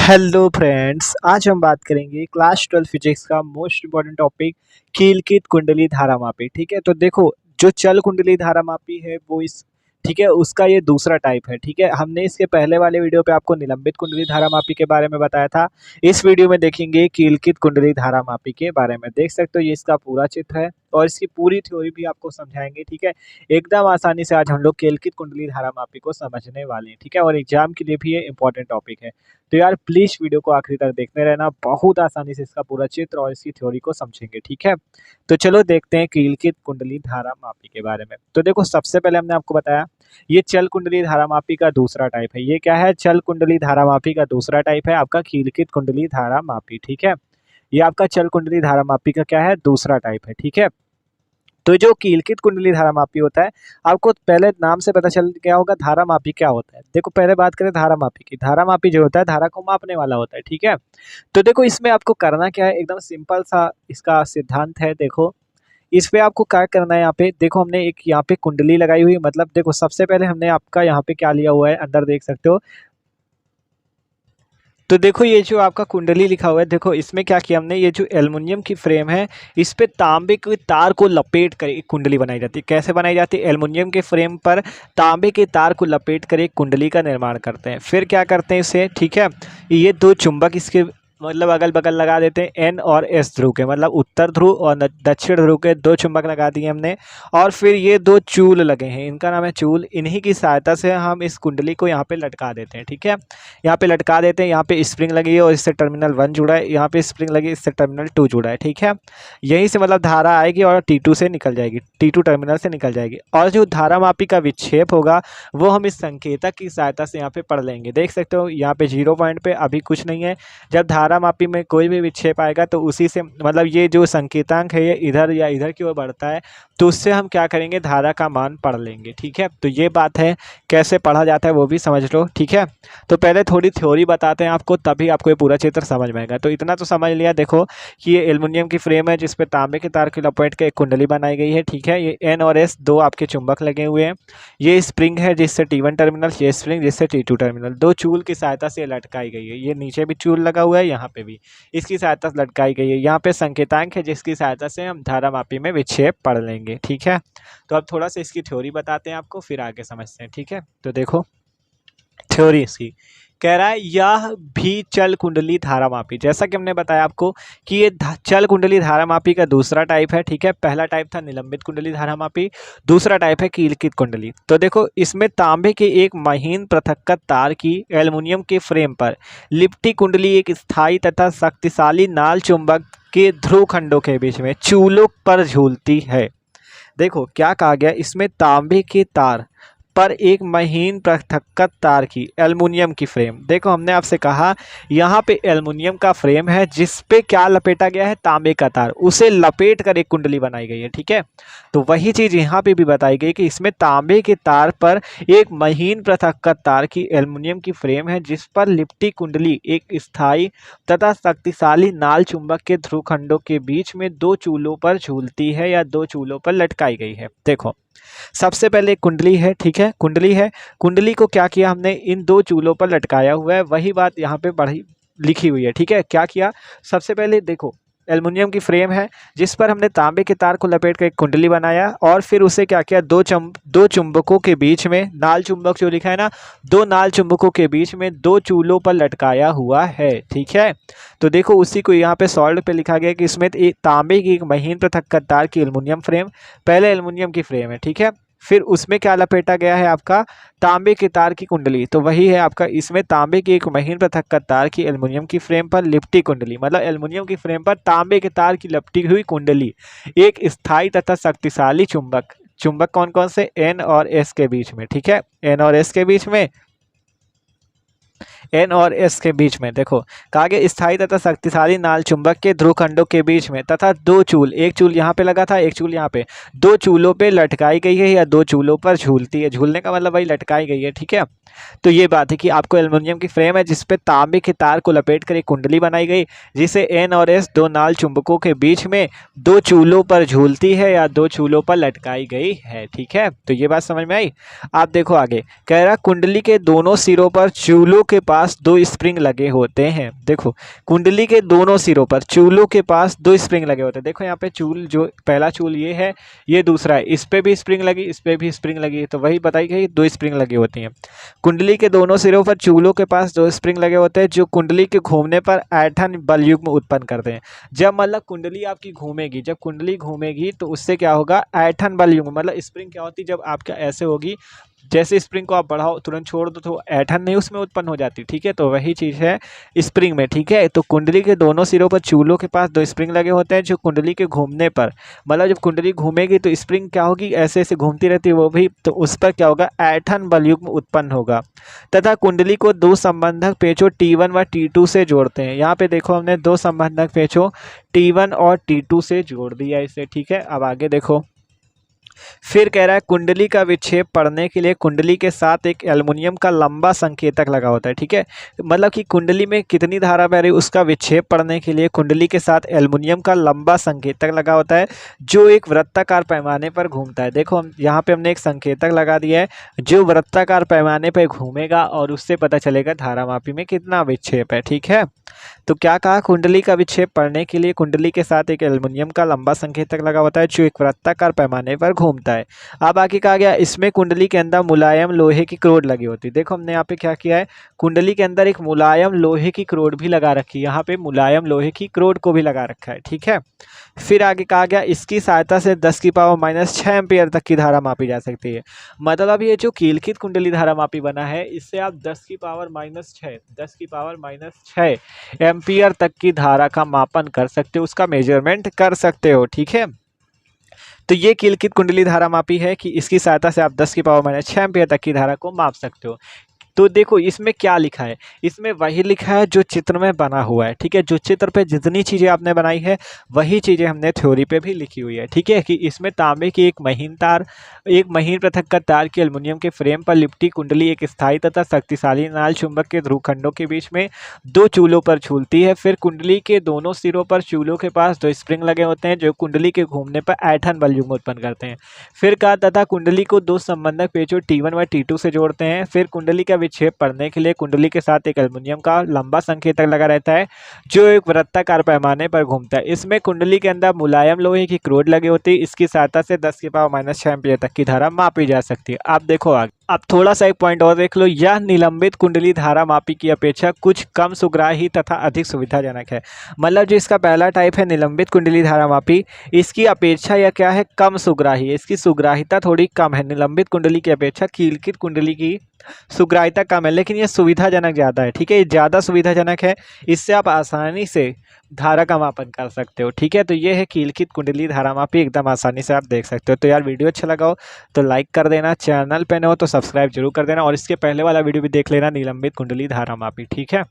Hello friends, आज हम बात करेंगे क्लास 12 फिजिक्स का मोस्ट इम्पॉर्टेंट टॉपिक कीलकित कुंडली धारामापी। ठीक है, तो देखो जो चल कुंडली धारामापी है वो इस ठीक है उसका ये दूसरा टाइप है। ठीक है, हमने इसके पहले वाले वीडियो पे आपको निलंबित कुंडली धारामापी के बारे में बताया था। इस वीडियो में देखेंगे कीलकित कुंडली धारामापी के बारे में। देख सकते हो ये इसका पूरा चित्र है और इसकी पूरी थ्योरी भी आपको समझाएंगे। ठीक है, एकदम आसानी से आज हम लोग कीलकित कुंडली धारामापी को समझने वाले हैं। ठीक है, और एग्जाम के लिए भी ये इंपॉर्टेंट टॉपिक है। तो यार प्लीज वीडियो को आखिरी तक देखते रहना, बहुत आसानी से इसका पूरा चित्र और इसकी थ्योरी को समझेंगे। ठीक है, तो चलो देखते हैं कीलकित कुंडली धारामापी के बारे में। तो देखो सबसे पहले हमने आपको बताया ये चल कुंडली धारामापी का दूसरा टाइप है। ये क्या है? चल कुंडली धारामापी का दूसरा टाइप है आपका कीलकित कुंडली धारामापी। ठीक है, ये आपका चल कुंडली धारामापी का क्या है? दूसरा टाइप है। ठीक है, तो जो कीलकित कुंडली धारामापी होता है, आपको पहले नाम से पता चल गया होगा धारामापी क्या होता है। देखो पहले बात करें धारामापी की। धारामापी जो होता है धारा को मापने वाला होता है। ठीक है, तो देखो इसमें आपको करना क्या है, एकदम सिंपल सा इसका सिद्धांत है। देखो इस पे आपको क्या करना है, यहाँ पे देखो हमने एक यहाँ पे कुंडली लगाई हुई है। मतलब देखो सबसे पहले हमने आपका यहाँ पे क्या लिया हुआ है, अंदर देख सकते हो। तो देखो ये जो आपका कुंडली लिखा हुआ है, देखो इसमें क्या किया हमने, ये जो एल्युमिनियम की फ्रेम है इस पे तांबे के तार को लपेट कर एक कुंडली बनाई जाती है। कैसे बनाई जाती है? एल्युमिनियम के फ्रेम पर तांबे के तार को लपेट कर एक कुंडली का निर्माण करते हैं। फिर क्या करते हैं इसे, ठीक है, ये दो चुंबक इसके मतलब अगल बगल लगा देते हैं एन और एस ध्रुव के, मतलब उत्तर ध्रुव और दक्षिण ध्रुव के दो चुंबक लगा दिए हमने। और फिर ये दो चूल लगे हैं, इनका नाम है चूल। इन्हीं की सहायता से हम इस कुंडली को यहाँ पे लटका देते हैं। ठीक है, यहाँ पे लटका देते हैं। यहाँ पे स्प्रिंग लगी है और इससे टर्मिनल 1 जुड़ा है, यहाँ पे स्प्रिंग लगी इससे टर्मिनल 2 जुड़ा है। ठीक है, यहीं से मतलब धारा आएगी और T2 से निकल जाएगी, T2 टर्मिनल से निकल जाएगी। और जो धारामापी का विक्षेप होगा वो हम इस संकेतक की सहायता से यहाँ पे पढ़ लेंगे। देख सकते हो यहाँ पे 0 पॉइंट पे अभी कुछ नहीं है। जब धारामापी में कोई भी विक्षेप आएगा तो उसी से मतलब ये जो संकेतांक है ये इधर या इधर की ओर बढ़ता है, तो उससे हम क्या करेंगे, धारा का मान पढ़ लेंगे। ठीक है, तो ये बात है, कैसे पढ़ा जाता है वो भी समझ लो। ठीक है, तो पहले थोड़ी थ्योरी बताते हैं आपको, तभी आपको ये पूरा चित्र समझ में आएगा। तो इतना तो समझ लिया, देखो कि ये एल्युमिनियम की फ्रेम है जिस पे तांबे के तार की लपेट के एक कुंडली बनाई गई है। ठीक है, ये एन और एस दो आपके चुंबक लगे हुए हैं। ये स्प्रिंग है जिससे T1 टर्मिनल, ये स्प्रिंग जिससे T2 टर्मिनल, दो चूल की सहायता से लटकाई गई है। ये नीचे भी चूल लगा हुआ है, यहाँ पे भी इसकी सहायता से लटकाई गई है। यहाँ पे संकेतांक है जिसकी सहायता से हम धारामापी में विक्षेप पढ़ लेंगे। ठीक है, तो अब थोड़ा सा इसकी थ्योरी बताते हैं आपको, फिर आगे समझते हैं। ठीक है, तो देखो थ्योरी इसकी कह रहा है यह भी चल कुंडली धारामापी, जैसा कि हमने बताया आपको कि ये चल कुंडली धारामापी का दूसरा टाइप है। ठीक है, पहला टाइप था निलंबित कुंडली धारामापी, दूसरा टाइप है कीलकित कुंडली। तो देखो इसमें तांबे के एक महीन पृथक्कत तार की एल्युमिनियम के फ्रेम पर लिपटी कुंडली एक स्थायी तथा शक्तिशाली नाल चुंबक के ध्रुव खंडों के बीच में चूलों पर झूलती है। देखो क्या कहा गया, इसमें तांबे के तार पर एक महीन पृथक्कत तार की एल्युमिनियम की फ्रेम। देखो हमने आपसे कहा यहाँ पे एल्युमिनियम का फ्रेम है जिस पे क्या लपेटा गया है, तांबे का तार, उसे लपेट कर एक कुंडली बनाई गई है। ठीक है, तो वही चीज यहाँ पे भी बताई गई कि इसमें तांबे के तार पर एक महीन पृथक्कत तार की एल्युमिनियम की फ्रेम है जिस पर लिपटी कुंडली एक स्थायी तथा शक्तिशाली नाल चुंबक के ध्रुव खंडों के बीच में दो चूलों पर झूलती है या दो चूलों पर लटकाई गई है। देखो सबसे पहले कुंडली है। ठीक है, कुंडली है, कुंडली को क्या किया हमने, इन दो चूलों पर लटकाया हुआ है, वही बात यहाँ पे पढ़ी लिखी हुई है। ठीक है, क्या किया, सबसे पहले देखो एल्युमिनियम की फ्रेम है जिस पर हमने तांबे के तार को लपेट कर एक कुंडली बनाया और फिर उसे क्या किया, दो चुंबकों के बीच में, नाल चुंबक जो लिखा है ना, दो नाल चुंबकों के बीच में दो चूलों पर लटकाया हुआ है। ठीक है, तो देखो उसी को यहाँ पे सॉल्व पे लिखा गया कि इसमें एक तांबे की एक महीन पृथक्कत तार की एल्युमिनियम फ्रेम, पहले एल्युमिनियम की फ्रेम है। ठीक है, फिर उसमें क्या लपेटा गया है आपका, तांबे के तार की कुंडली, तो वही है आपका, इसमें तांबे की एक महीन पृथक्कत तार की एल्युमिनियम की फ्रेम पर लिपटी कुंडली, मतलब एल्युमिनियम की फ्रेम पर तांबे के तार की लपटी हुई कुंडली एक स्थायी तथा शक्तिशाली चुंबक, चुंबक कौन कौन से, एन और एस के बीच में। ठीक है, एन और एस के बीच में, एन और एस के बीच में, देखो कहा गया स्थायी तथा शक्तिशाली नाल चुंबक के ध्रुव खंडों के बीच में तथा दो चूल, एक चूल यहाँ पे लगा था, एक चूल यहाँ पे, दो चूलों पे लटकाई गई है या दो चूलों पर झूलती है, झूलने का मतलब वही लटकाई गई है। ठीक है, तो ये बात है कि आपको एल्युमिनियम की फ्रेम है जिसपे तांबे के तार को लपेट कर एक कुंडली बनाई गई जिसे एन और एस दो नाल चुंबकों के बीच में दो चूलों पर झूलती है या दो चूलों पर लटकाई गई है। ठीक है, तो ये बात समझ में आई। आप देखो आगे कह रहा कुंडली के दोनों सिरों पर चूलों के पास 2 स्प्रिंग लगे होते हैं। देखो कुंडली के दोनों सिरों पर चूलों के पास 2 स्प्रिंग लगे होते हैं। देखो यहाँ पे चूल, जो पहला चूल ये है, ये दूसरा है, इस पे भी स्प्रिंग लगी, इस पे भी स्प्रिंग लगी, तो वही बताई गई 2 स्प्रिंग लगी होती हैं। कुंडली के दोनों सिरों पर चूलों के पास 2 स्प्रिंग लगे होते हैं जो कुंडली के घूमने पर ऐंठन बलयुग्म उत्पन्न करते हैं। जब मतलब कुंडली आपकी घूमेगी, जब कुंडली घूमेगी तो उससे क्या होगा, ऐंठन बलयुग्म, मतलब स्प्रिंग क्या होती है, जब आपका ऐसे होगी, जैसे स्प्रिंग को आप बढ़ाओ तुरंत छोड़ दो तो ऐंठन नहीं उसमें उत्पन्न हो जाती, ठीक है। तो वही चीज़ है स्प्रिंग में, ठीक है। तो कुंडली के दोनों सिरों पर चूलों के पास 2 स्प्रिंग लगे होते हैं जो कुंडली के घूमने पर, मतलब जब कुंडली घूमेगी तो स्प्रिंग क्या होगी, ऐसे ऐसे घूमती रहती है वो भी, तो उस पर क्या होगा, ऐंठन बलयुग्म उत्पन्न होगा। तथा कुंडली को 2 संबंधक पेचों T1 व T2 से जोड़ते हैं। यहाँ पे देखो हमने 2 संबंधक पेचों T1 और T2 से जोड़ दिया इसे, ठीक है। अब आगे देखो, फिर कह रहा है कुंडली का विक्षेप पढ़ने के लिए कुंडली के साथ एक एल्युमिनियम का लंबा संकेतक लगा होता है, ठीक है। मतलब कि कुंडली में कितनी धारा बह रही है उसका विक्षेप पढ़ने के लिए कुंडली के साथ एल्युमिनियम का लंबा संकेतक लगा होता है जो एक वृत्ताकार पैमाने पर घूमता है। देखो हम यहाँ पे हमने एक संकेतक लगा दिया है जो वृत्ताकार पैमाने पर घूमेगा और उससे पता चलेगा धारामापी में कितना विक्षेप है, ठीक है। तो क्या कहा, कुंडली का विक्षेप पढ़ने के लिए कुंडली के साथ एक एल्युमिनियम का लंबा संकेतक लगा होता है जो एक वृत्ताकार पैमाने पर घूमता है। अब आगे कहा गया इसमें कुंडली के अंदर मुलायम लोहे की क्रोड लगी होती है। देखो हमने यहाँ पे क्या किया है, कुंडली के अंदर एक मुलायम लोहे की क्रोड भी लगा रखी है, यहाँ पे मुलायम लोहे की क्रोड को भी लगा रखा है, ठीक है। फिर आगे कहा गया इसकी सहायता से 10⁻⁻6 एम्पियर तक की धारा मापी जा सकती है। मतलब ये जो कीलकित कुंडली धारा मापी बना है इससे आप 10⁻⁻6 एम्पियर तक की धारा का मापन कर सकते हो, उसका मेजरमेंट कर सकते हो, ठीक है। तो ये कीलकित कुंडली धारा मापी है कि इसकी सहायता से आप 10⁻⁻6 एम्पियर तक की धारा को माप सकते हो। तो देखो इसमें क्या लिखा है, इसमें वही लिखा है जो चित्र में बना हुआ है, ठीक है। जो चित्र पे जितनी चीज़ें आपने बनाई है वही चीज़ें हमने थ्योरी पे भी लिखी हुई है, ठीक है। कि इसमें तांबे की एक महीन तार, एक महीन पृथक्कर तार की एल्युमिनियम के फ्रेम पर लिपटी कुंडली एक स्थायी तथा शक्तिशाली नाल चुंबक के ध्रुवखंडों के बीच में 2 चूलों पर झूलती है। फिर कुंडली के दोनों सिरों पर चूलों के पास 2 स्प्रिंग लगे होते हैं जो कुंडली के घूमने पर ऐंठन बलयुग्म उत्पन्न करते हैं। फिर कहा तथा कुंडली को 2 संबंधक पेचों T1 व T2 से जोड़ते हैं। फिर कुंडली का विक्षेप पढ़ने के लिए कुंडली के साथ एक एल्युमिनियम का लंबा संकेतक लगा रहता है जो एक वृत्ताकार पैमाने पर घूमता है। इसमें कुंडली के अंदर मुलायम लोहे की क्रोड लगी होती है। इसकी सहायता से 10⁻⁻6 एम्पियर तक की धारा मापी जा सकती है। आप देखो आगे, अब थोड़ा सा एक पॉइंट और देख लो, यह निलंबित कुंडली धारा मापी की अपेक्षा कुछ कम सुग्राही तथा अधिक सुविधाजनक है। मतलब जो इसका पहला टाइप है निलंबित कुंडली धारा मापी, इसकी अपेक्षा यह क्या है, कम सुग्राही है, इसकी सुग्राहिता थोड़ी कम है। निलंबित कुंडली की अपेक्षा कीलकित कुंडली की सुग्राहिता कम है लेकिन ये सुविधाजनक ज़्यादा है, ठीक है। ये ज़्यादा सुविधाजनक है, इससे आप आसानी से धारा का मापन कर सकते हो, ठीक है। तो ये है कीलकित कुंडली धारा मापी, एकदम आसानी से आप देख सकते हो। तो यार वीडियो अच्छा लगा हो तो लाइक कर देना, चैनल पे न हो तो सब्सक्राइब जरूर कर देना और इसके पहले वाला वीडियो भी देख लेना निलंबित कुंडली धारा मापी, ठीक है।